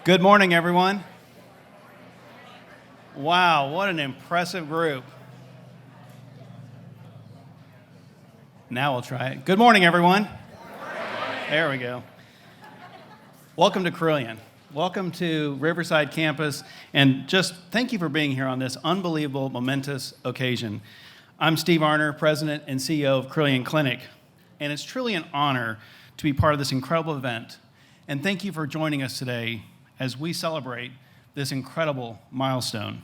Good morning, everyone. Wow, what an impressive group. Now we'll try it. Good morning, everyone. There we go. Welcome to Carilion. Welcome to Riverside Campus, and just thank you for being here on this unbelievable, momentous occasion. I'm Steve Arner, President and CEO of Carilion Clinic, and it's truly an honor to be part of this incredible event. And thank you for joining us today as we celebrate this incredible milestone.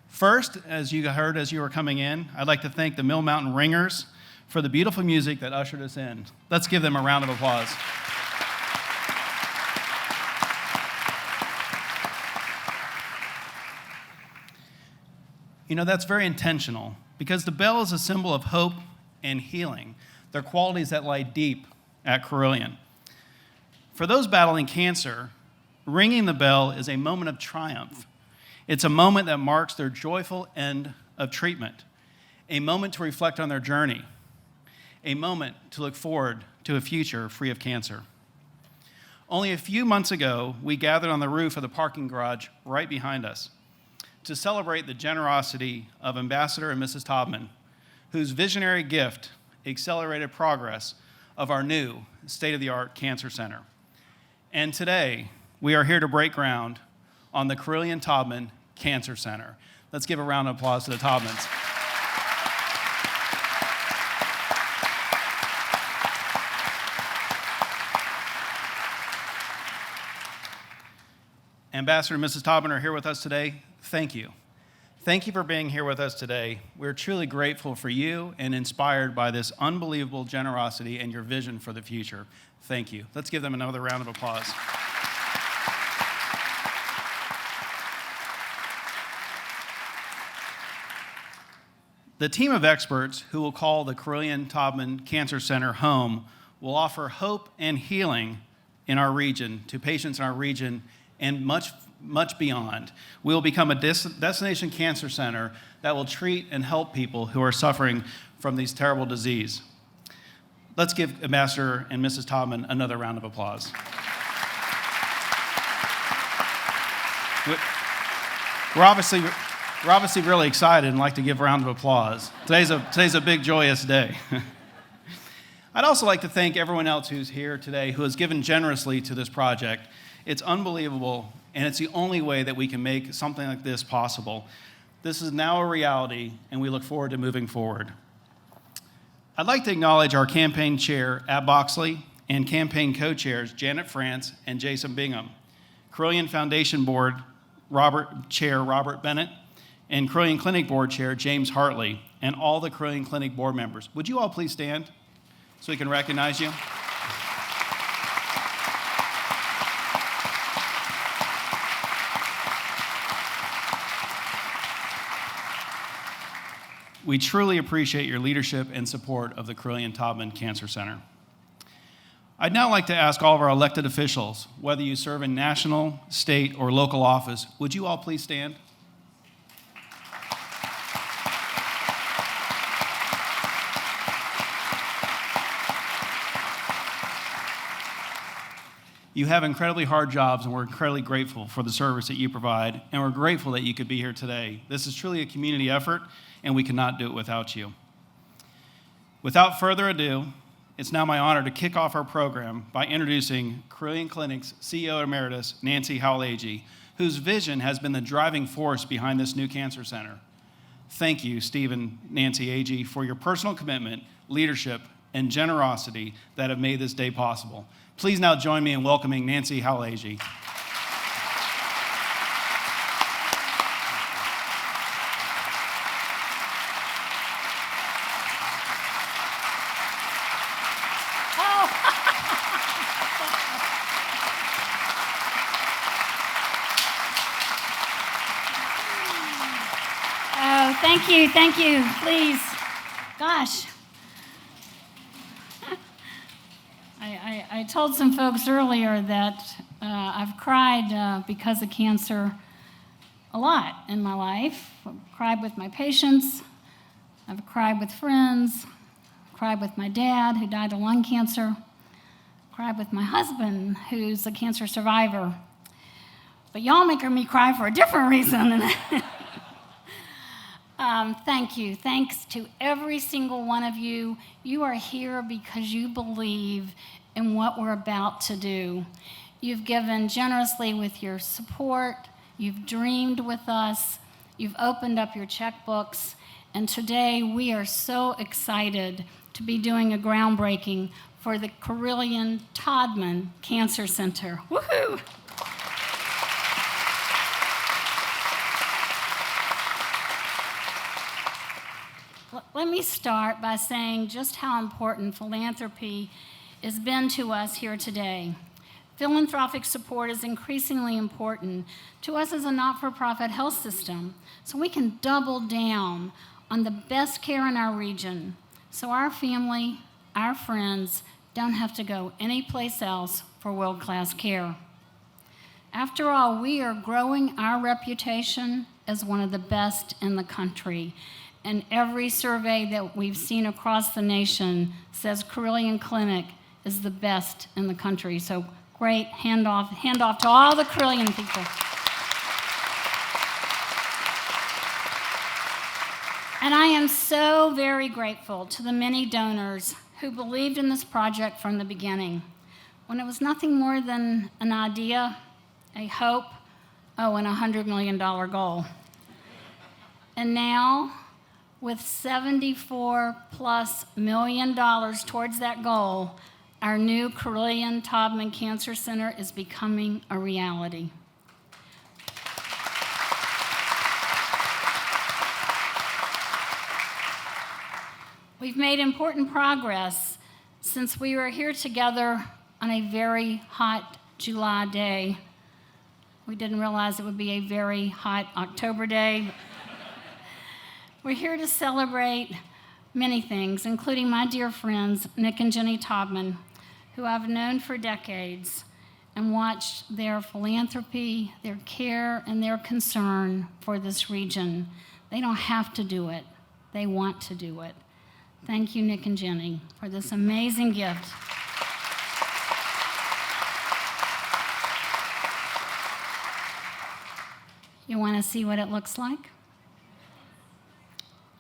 First, as you heard as you were coming in, I'd like to thank the Mill Mountain Ringers for the beautiful music that ushered us in. Let's give them a round of applause. You know, that's very intentional because the bell is a symbol of hope and healing. They're qualities that lie deep at Carilion. For those battling cancer, ringing the bell is a moment of triumph. It's a moment that marks their joyful end of treatment, a moment to reflect on their journey, a moment to look forward to a future free of cancer. Only a few months ago, we gathered on the roof of the parking garage right behind us to celebrate the generosity of Ambassador and Mrs. Taubman, whose visionary gift accelerated progress of our new state-of-the-art cancer center. And today, we are here to break ground on the Carilion Taubman Cancer Center. Let's give a round of applause to the Taubmans. Ambassador and Mrs. Taubman are here with us today. Thank you. Thank you for being here with us today. We're truly grateful for you and inspired by this unbelievable generosity and your vision for the future. Thank you. Let's give them another round of applause. The team of experts who will call the Carilion Taubman Cancer Center home will offer hope and healing in our region to patients in our region and much beyond. We will become a destination cancer center that will treat and help people who are suffering from these terrible disease. Let's give Ambassador and Mrs. Taubman another round of applause. We're obviously really excited and like to give a round of applause. Today's a big, joyous day. I'd also like to thank everyone else who's here today who has given generously to this project. It's unbelievable, and it's the only way that we can make something like this possible. This is now a reality, and we look forward to moving forward. I'd like to acknowledge our campaign chair, Ab Boxley, and campaign co-chairs, Janet France and Jason Bingham, Carilion Foundation Board Chair Robert Bennett, and Carilion Clinic Board Chair James Hartley, and all the Carilion Clinic board members. Would you all please stand so we can recognize you? We truly appreciate your leadership and support of the Carilion Taubman Cancer Center. I'd now like to ask all of our elected officials, whether you serve in national, state, or local office, would you all please stand? You have incredibly hard jobs, and we're incredibly grateful for the service that you provide, and we're grateful that you could be here today. This is truly a community effort, and we cannot do it without you. Without further ado, it's now my honor to kick off our program by introducing Carilion Clinic's CEO Emeritus, Nancy Howell-Agee, whose vision has been the driving force behind this new cancer center. Thank you, Steve and Nancy Agee, for your personal commitment, leadership, and generosity that have made this day possible. Please now join me in welcoming Nancy Howell-Agee. Thank you, please. Gosh. I told some folks earlier that I've cried because of cancer a lot in my life. I've cried with my patients, I've cried with friends, cried with my dad who died of lung cancer, cried with my husband who's a cancer survivor. But y'all making me cry for a different reason. Thank you. Thanks to every single one of you. You are here because you believe in what we're about to do. You've given generously with your support. You've dreamed with us. You've opened up your checkbooks. And today we are so excited to be doing a groundbreaking for the Carilion Taubman Cancer Center. Woohoo! Let me start by saying just how important philanthropy has been to us here today. Philanthropic support is increasingly important to us as a not-for-profit health system, so we can double down on the best care in our region, so our family, our friends, don't have to go anyplace else for world-class care. After all, we are growing our reputation as one of the best in the country. And every survey that we've seen across the nation says Carilion Clinic is the best in the country. So great, hand off to all the Carilion people. And I am so very grateful to the many donors who believed in this project from the beginning, when it was nothing more than an idea, a hope, and a $100 million goal. And now, with $74+ million towards that goal, our new Carilion Taubman Cancer Center is becoming a reality. We've made important progress since we were here together on a very hot July day. We didn't realize it would be a very hot October day. We're here to celebrate many things, including my dear friends, Nick and Jenny Taubman, who I've known for decades and watched their philanthropy, their care, and their concern for this region. They don't have to do it. They want to do it. Thank you, Nick and Jenny, for this amazing gift. You want to see what it looks like?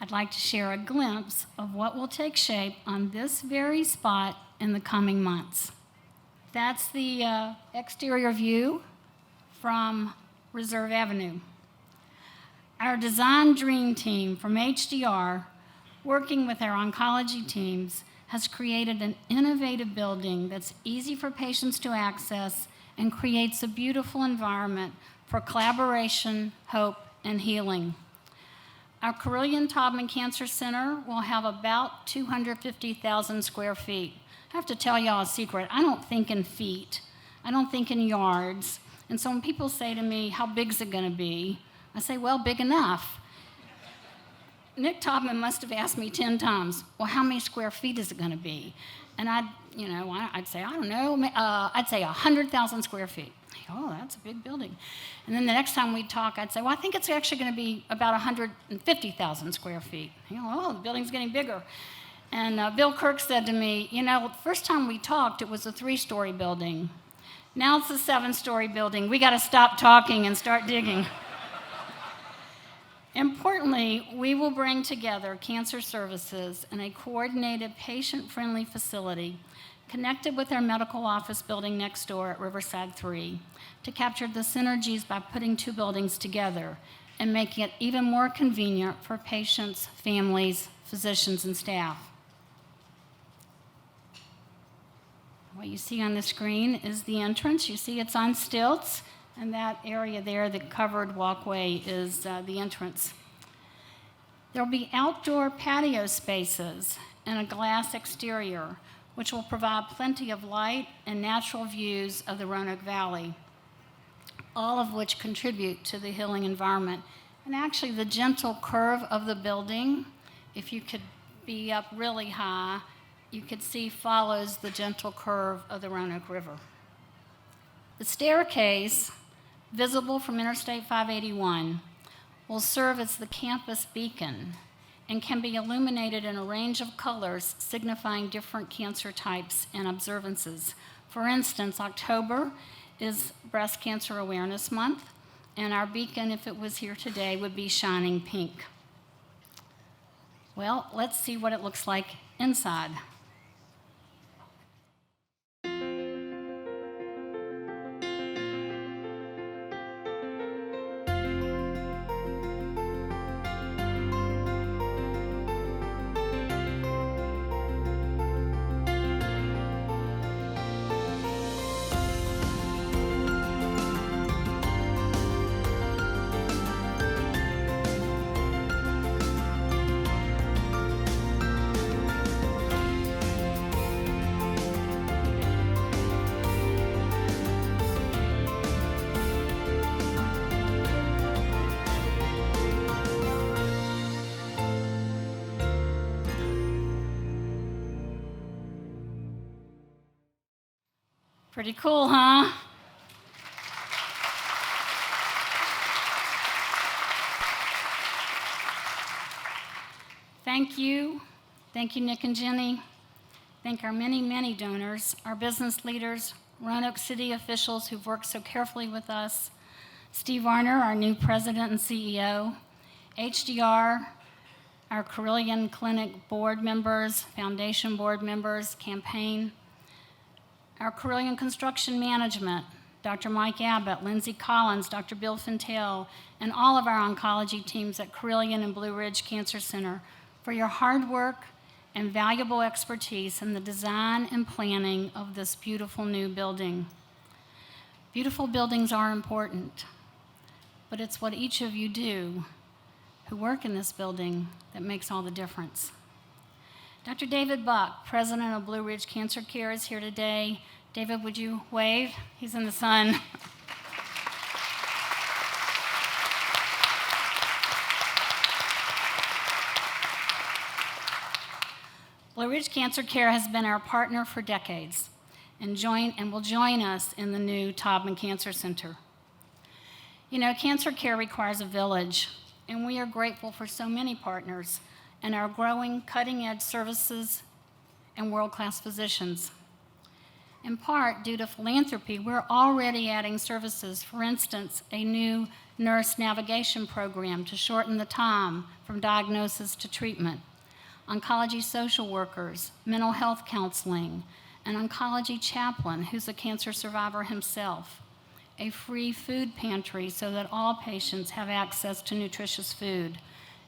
I'd like to share a glimpse of what will take shape on this very spot in the coming months. That's the exterior view from Reserve Avenue. Our design dream team from HDR, working with our oncology teams, has created an innovative building that's easy for patients to access and creates a beautiful environment for collaboration, hope, and healing. Our Carilion Taubman Cancer Center will have about 250,000 square feet. I have to tell y'all a secret. I don't think in feet. I don't think in yards. And so when people say to me, how big is it going to be? I say, well, big enough. Nick Taubman must have asked me 10 times, well, how many square feet is it going to be? And I'd say, I don't know. I'd say 100,000 square feet. Oh, that's a big building. And then the next time we'd talk, I'd say, well, I think it's actually going to be about 150,000 square feet. The building's getting bigger. And Bill Kirk said to me, the first time we talked, it was a 3-story building. Now it's a 7-story building. We got to stop talking and start digging. Importantly, we will bring together cancer services in a coordinated, patient-friendly facility connected with our medical office building next door at Riverside 3 to capture the synergies by putting 2 buildings together and making it even more convenient for patients, families, physicians, and staff. What you see on the screen is the entrance. You see it's on stilts, and that area there, the covered walkway, is the entrance. There'll be outdoor patio spaces and a glass exterior, which will provide plenty of light and natural views of the Roanoke Valley, all of which contribute to the healing environment. And actually, the gentle curve of the building, if you could be up really high, you could see follows the gentle curve of the Roanoke River. The staircase, visible from Interstate 581, will serve as the campus beacon and can be illuminated in a range of colors signifying different cancer types and observances. For instance, October is Breast Cancer Awareness Month, and our beacon, if it was here today, would be shining pink. Well, let's see what it looks like inside. Pretty cool, huh? Thank you. Thank you, Nick and Jenny. Thank our many, many donors, our business leaders, Roanoke City officials who've worked so carefully with us, Steve Arner, our new president and CEO, HDR, our Carilion Clinic board members, foundation board members, campaign, our Carilion Construction Management, Dr. Mike Abbott, Lindsay Collins, Dr. Bill Fintel, and all of our oncology teams at Carilion and Blue Ridge Cancer Center for your hard work and valuable expertise in the design and planning of this beautiful new building. Beautiful buildings are important, but it's what each of you do who work in this building that makes all the difference. Dr. David Buck, president of Blue Ridge Cancer Care, is here today. David, would you wave? He's in the sun. Blue Ridge Cancer Care has been our partner for decades and will join us in the new Taubman Cancer Center. You know, cancer care requires a village, and we are grateful for so many partners and our growing cutting-edge services and world-class physicians. In part, due to philanthropy, we're already adding services, for instance, a new nurse navigation program to shorten the time from diagnosis to treatment, oncology social workers, mental health counseling, an oncology chaplain who's a cancer survivor himself, a free food pantry so that all patients have access to nutritious food,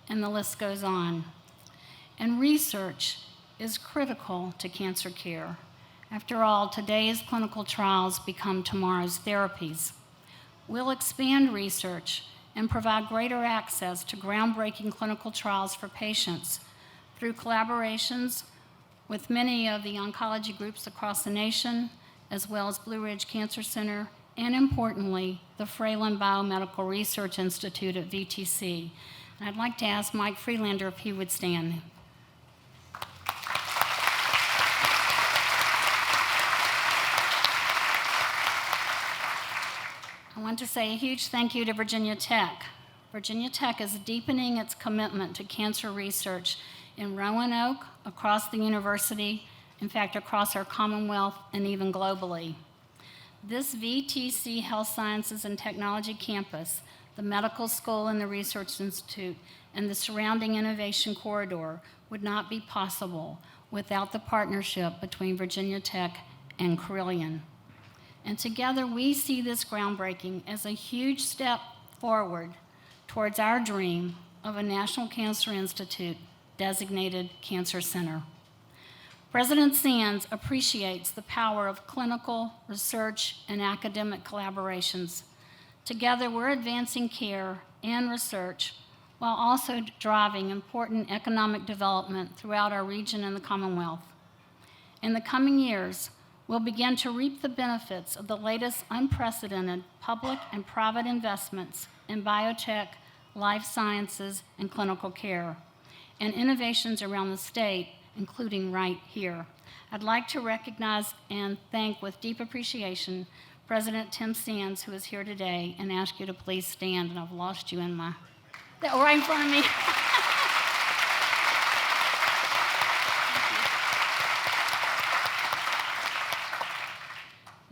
and the list goes on. And research is critical to cancer care. After all, today's clinical trials become tomorrow's therapies. We'll expand research and provide greater access to groundbreaking clinical trials for patients through collaborations with many of the oncology groups across the nation, as well as Blue Ridge Cancer Center, and importantly, the Fralin Biomedical Research Institute at VTC. And I'd like to ask Mike Freelander if he would stand. I want to say a huge thank you to Virginia Tech. Virginia Tech is deepening its commitment to cancer research in Roanoke, across the university, in fact, across our Commonwealth, and even globally. This VTC Health Sciences and Technology campus, the medical school and the research institute, and the surrounding innovation corridor would not be possible without the partnership between Virginia Tech and Carilion. And together we see this groundbreaking as a huge step forward towards our dream of a National Cancer Institute designated cancer center. President Sands appreciates the power of clinical, research, and academic collaborations. Together, we're advancing care and research while also driving important economic development throughout our region and the Commonwealth. In the coming years, we'll begin to reap the benefits of the latest unprecedented public and private investments in biotech, life sciences, and clinical care, and innovations around the state, including right here. I'd like to recognize and thank with deep appreciation President Tim Sands, who is here today, and ask you to please stand. And I've lost you in my, right in front of me.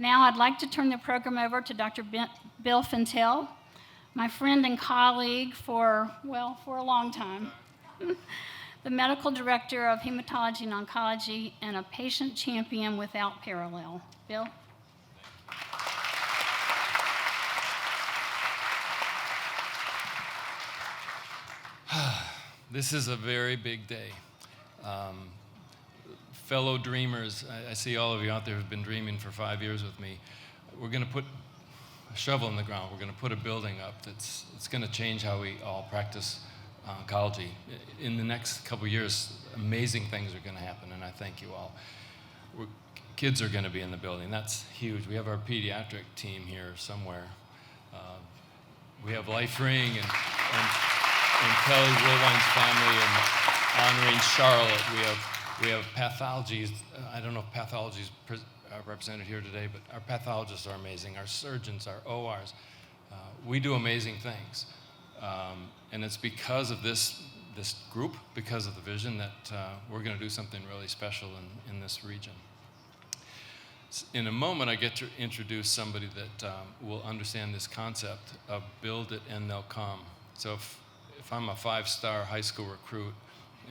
Now I'd like to turn the program over to Dr. Bill Fintel, my friend and colleague for a long time, the medical director of hematology and oncology, and a patient champion without parallel. Bill? This is a very big day. Fellow dreamers, I see all of you out there who've been dreaming for 5 years with me. We're going to put a shovel in the ground. We're going to put a building up it's going to change how we all practice oncology. In the next couple of years, amazing things are going to happen, and I thank you all. Kids are going to be in the building. That's huge. We have our pediatric team here somewhere. We have Life Ring and Kelly Woolwine's family and honoring Charlotte. We have pathologies. I don't know if pathologies are represented here today, but our pathologists are amazing. Our surgeons, our ORs. We do amazing things. And it's because of this group, because of the vision, that we're going to do something really special in this region. In a moment, I get to introduce somebody that will understand this concept of build it and they'll come. So if I'm a 5-star high school recruit,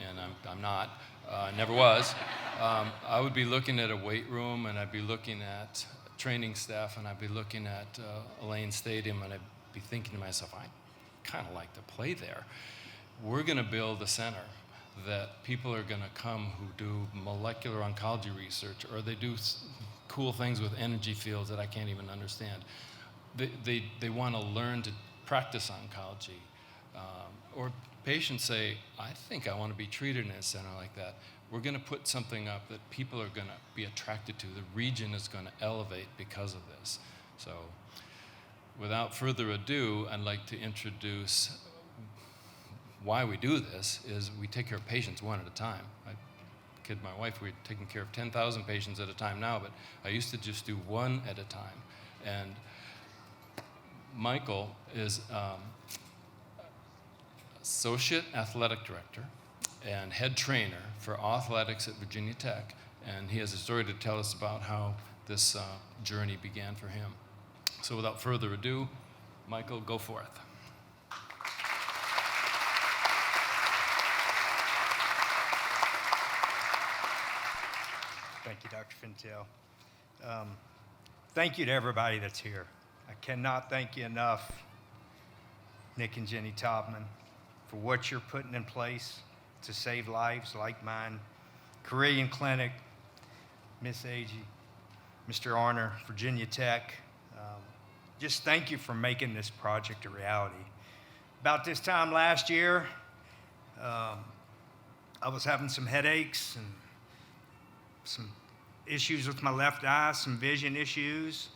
and I'm not, never was, I would be looking at a weight room, and I'd be looking at training staff, and I'd be looking at Elaine Stadium, and I'd be thinking to myself, I kind of like to play there. We're going to build a center that people are going to come who do molecular oncology research, or they do cool things with energy fields that I can't even understand. They want to learn to practice oncology. Or patients say, I think I want to be treated in a center like that. We're going to put something up that people are going to be attracted to. The region is going to elevate because of this. So without further ado, I'd like to introduce why we do this. Is we take care of patients one at a time. I kid my wife, we're taking care of 10,000 patients at a time now, but I used to just do one at a time. And Michael is Associate Athletic Director and Head Trainer for Athletics at Virginia Tech, and he has a story to tell us about how this journey began for him. So without further ado, Michael, go forth. Thank you, Dr. Fintel. Thank you to everybody that's here. I cannot thank you enough, Nick and Jenny Taubman, for what you're putting in place to save lives like mine. Carilion Clinic, Miss Agee, Mr. Arner, Virginia Tech. Just thank you for making this project a reality. About this time last year, I was having some headaches and some issues with my left eye, some vision issues.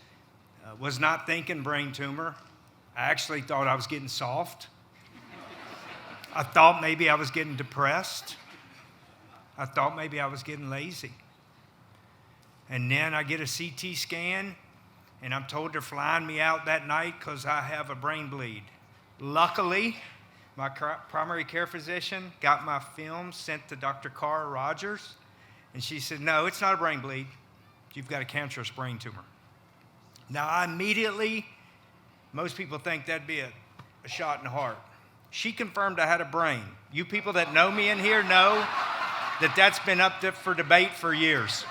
Was not thinking brain tumor. I actually thought I was getting soft. I thought maybe I was getting depressed. I thought maybe I was getting lazy. And then I get a CT scan, and I'm told they're flying me out that night because I have a brain bleed. Luckily, my primary care physician got my film sent to Dr. Cara Rogers, and she said, no, it's not a brain bleed. You've got a cancerous brain tumor. Now, I immediately, most people think that'd be a shot in the heart. She confirmed I had a brain. You people that know me in here know that that's been up for debate for years.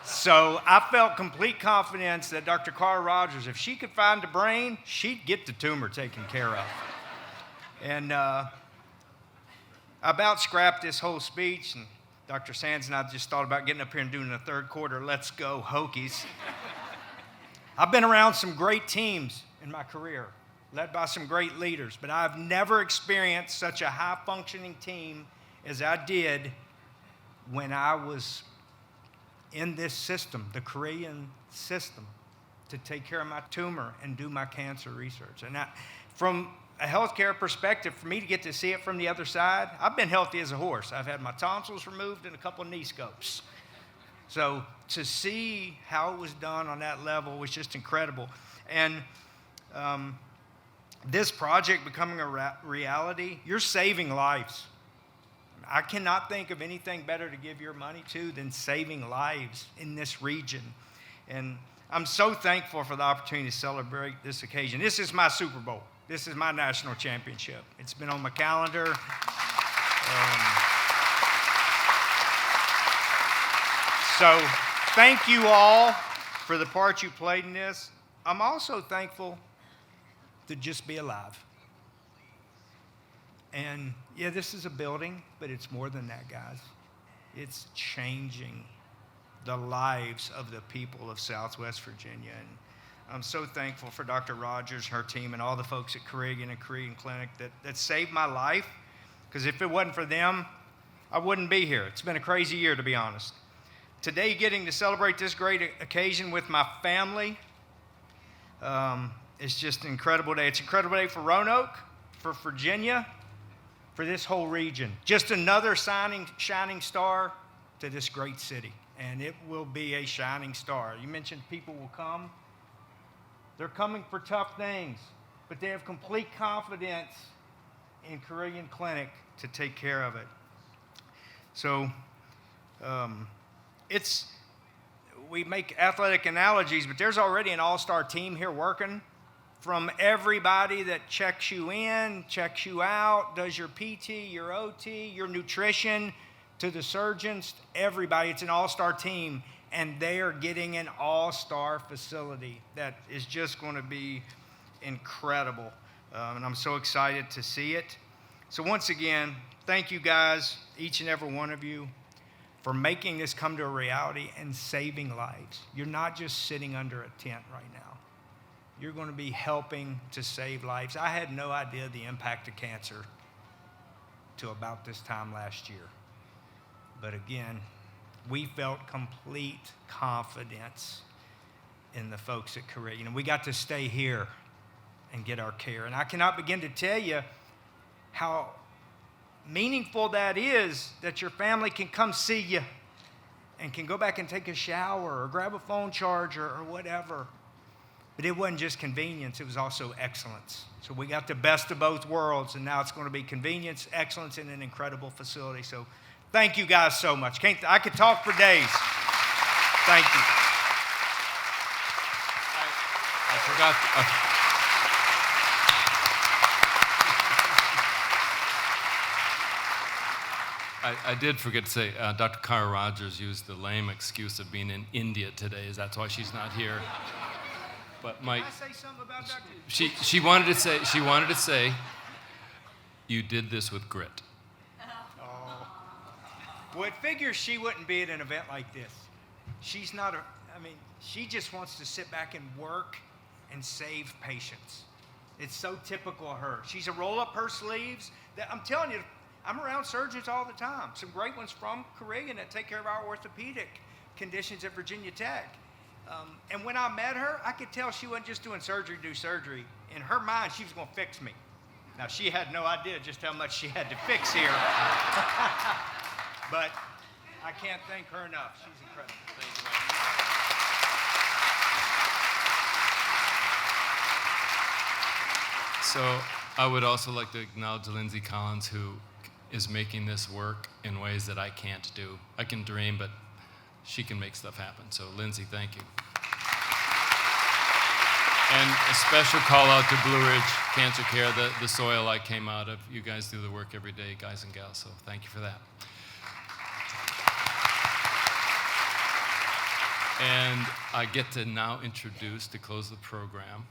So I felt complete confidence that Dr. Cara Rogers, if she could find a brain, she'd get the tumor taken care of. And I about scrapped this whole speech, and Dr. Sands and I just thought about getting up here and doing the third quarter, let's go Hokies. I've been around some great teams in my career, led by some great leaders, but I've never experienced such a high-functioning team as I did when I was in this system, the Carilion system, to take care of my tumor and do my cancer research. And from a healthcare perspective, for me to get to see it from the other side, I've been healthy as a horse. I've had my tonsils removed and a couple of knee scopes. So to see how it was done on that level was just incredible. And this project becoming a reality, you're saving lives. I cannot think of anything better to give your money to than saving lives in this region. And I'm so thankful for the opportunity to celebrate this occasion. This is my Super Bowl. This is my national championship. It's been on my calendar. So thank you all for the part you played in this. I'm also thankful to just be alive. And yeah, this is a building, but it's more than that, guys. It's changing the lives of the people of Southwest Virginia. And I'm so thankful for Dr. Rogers, her team, and all the folks at Carilion and Carilion Clinic that saved my life. Because if it wasn't for them, I wouldn't be here. It's been a crazy year, to be honest. Today, getting to celebrate this great occasion with my family, it's just an incredible day. It's an incredible day for Roanoke, for Virginia, for this whole region. Just another shining star to this great city. And it will be a shining star. You mentioned people will come. They're coming for tough things, but they have complete confidence in Carilion Clinic to take care of it. So we make athletic analogies, but there's already an all-star team here working, from everybody that checks you in, checks you out, does your PT, your OT, your nutrition, to the surgeons, everybody. It's an all-star team, and they are getting an all-star facility that is just going to be incredible. And I'm so excited to see it. So once again, thank you guys, each and every one of you, for making this come to a reality and saving lives. You're not just sitting under a tent right now. You're going to be helping to save lives. I had no idea the impact of cancer till about this time last year. But again, we felt complete confidence in the folks at Carilion. And we got to stay here and get our care. And I cannot begin to tell you how meaningful that is, that your family can come see you and can go back and take a shower or grab a phone charger or whatever. But it wasn't just convenience, it was also excellence. So we got the best of both worlds, and now it's going to be convenience, excellence, and an incredible facility. So thank you guys so much. I could talk for days. Thank you. I forgot. I did forget to say, Dr. Cara Rogers used the lame excuse of being in India today. That's why she's not here. But Mike, Can I say something about Dr. she wanted to say, you did this with grit. Well, it figures she wouldn't be at an event like this. She's not she just wants to sit back and work and save patients. It's so typical of her. She's a roll up her sleeves. I'm telling you, I'm around surgeons all the time. Some great ones from Carilion that take care of our orthopedic conditions at Virginia Tech. And when I met her, I could tell she wasn't just doing surgery to do surgery. In her mind, she was going to fix me. Now, she had no idea just how much she had to fix here. But I can't thank her enough. She's incredible. Thank you, Mike. So I would also like to acknowledge Lindsay Collins, who is making this work in ways that I can't do. I can dream, but she can make stuff happen. So Lindsay, thank you. And a special call out to Blue Ridge Cancer Care, the soil I came out of. You guys do the work every day, guys and gals, so thank you for that. And I get to now introduce, to close the program,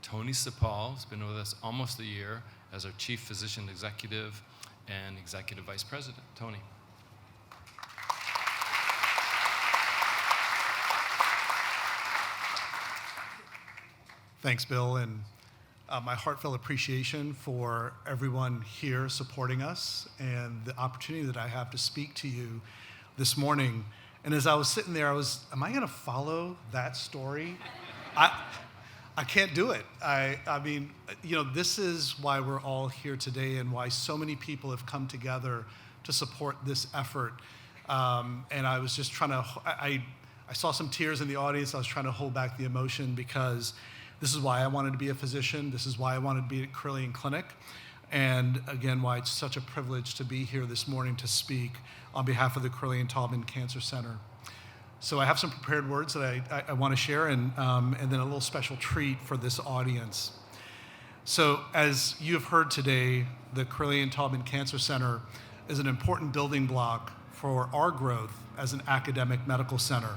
Tony Sapal, who's been with us almost a year as our Chief Physician Executive and Executive Vice President. Tony. Thanks, Bill, and my heartfelt appreciation for everyone here supporting us and the opportunity that I have to speak to you this morning. And as I was sitting there, am I going to follow that story? I can't do it. I mean, this is why we're all here today and why so many people have come together to support this effort. And I was just trying to, I saw some tears in the audience. I was trying to hold back the emotion because this is why I wanted to be a physician. This is why I wanted to be at Carilion Clinic. And again, why it's such a privilege to be here this morning to speak on behalf of the Carilion Taubman Cancer Center. So I have some prepared words that I want to share, and then a little special treat for this audience. So as you have heard today, the Carilion Taubman Cancer Center is an important building block for our growth as an academic medical center.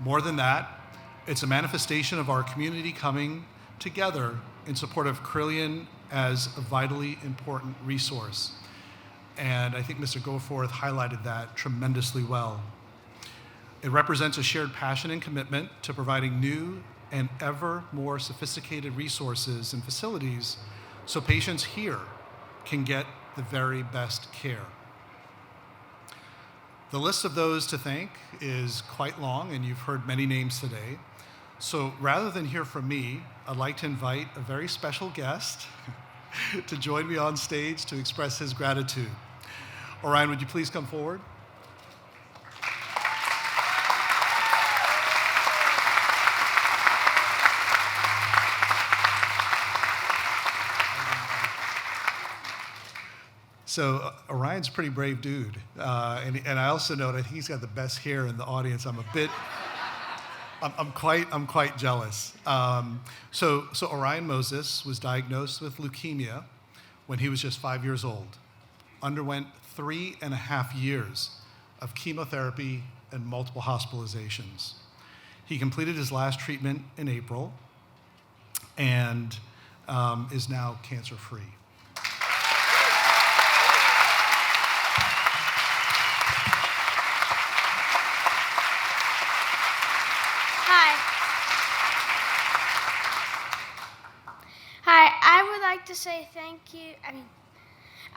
More than that, it's a manifestation of our community coming together in support of Carilion as a vitally important resource. And I think Mr. Goforth highlighted that tremendously well. It represents a shared passion and commitment to providing new and ever more sophisticated resources and facilities so patients here can get the very best care. The list of those to thank is quite long, and you've heard many names today. So rather than hear from me, I'd like to invite a very special guest to join me on stage to express his gratitude. Orion, would you please come forward? So Orion's a pretty brave dude, and I also know that he's got the best hair in the audience. I'm quite jealous. So Orion Moses was diagnosed with leukemia when he was just 5 years old, underwent 3.5 years of chemotherapy and multiple hospitalizations. He completed his last treatment in April and is now cancer-free. Hi, I would like to say thank you.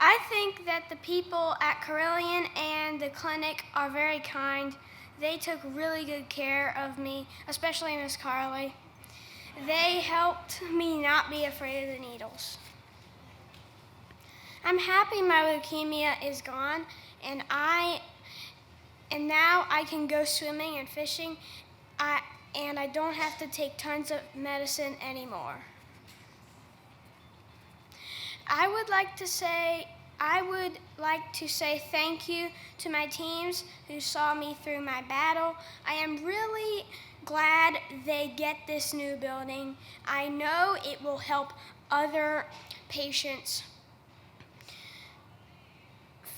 I think that the people at Carilion and the clinic are very kind. They took really good care of me, especially Miss Carly. They helped me not be afraid of the needles. I'm happy my leukemia is gone, and now I can go swimming and fishing, and I don't have to take tons of medicine anymore. I would like to say thank you to my teams who saw me through my battle. I am really glad they get this new building. I know it will help other patients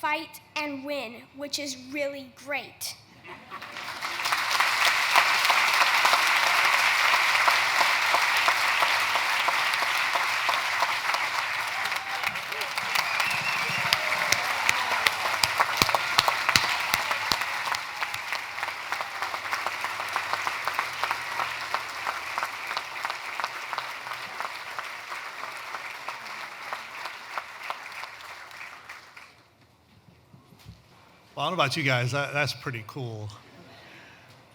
fight and win, which is really great. Well, I don't know about you guys, that's pretty cool.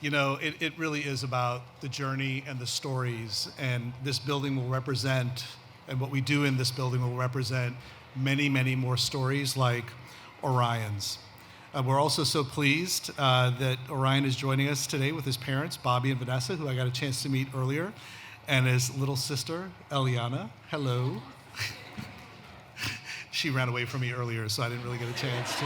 You know, it really is about the journey and the stories, and this building will represent, and what we do in this building will represent many, many more stories like Orion's. We're also so pleased that Orion is joining us today with his parents, Bobby and Vanessa, who I got a chance to meet earlier, and his little sister, Eliana. Hello. She ran away from me earlier, so I didn't really get a chance to.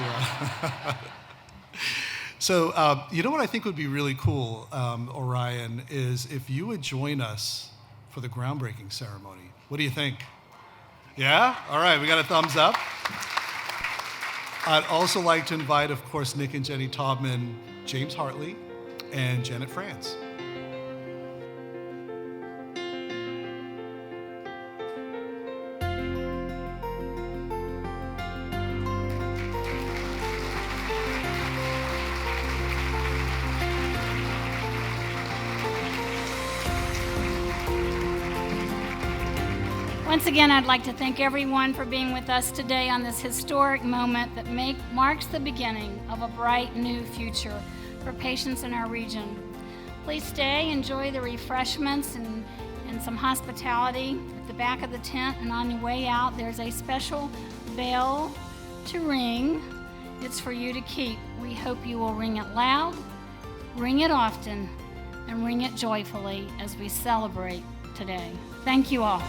So, you know what I think would be really cool, Orion, is if you would join us for the groundbreaking ceremony. What do you think? Yeah? All right, we got a thumbs up. I'd also like to invite, of course, Nick and Jenny Taubman, James Hartley, and Janet France. Once again, I'd like to thank everyone for being with us today on this historic moment that marks the beginning of a bright new future for patients in our region. Please stay, enjoy the refreshments and some hospitality at the back of the tent, and on your way out, there's a special bell to ring. It's for you to keep. We hope you will ring it loud, ring it often, and ring it joyfully as we celebrate today. Thank you all.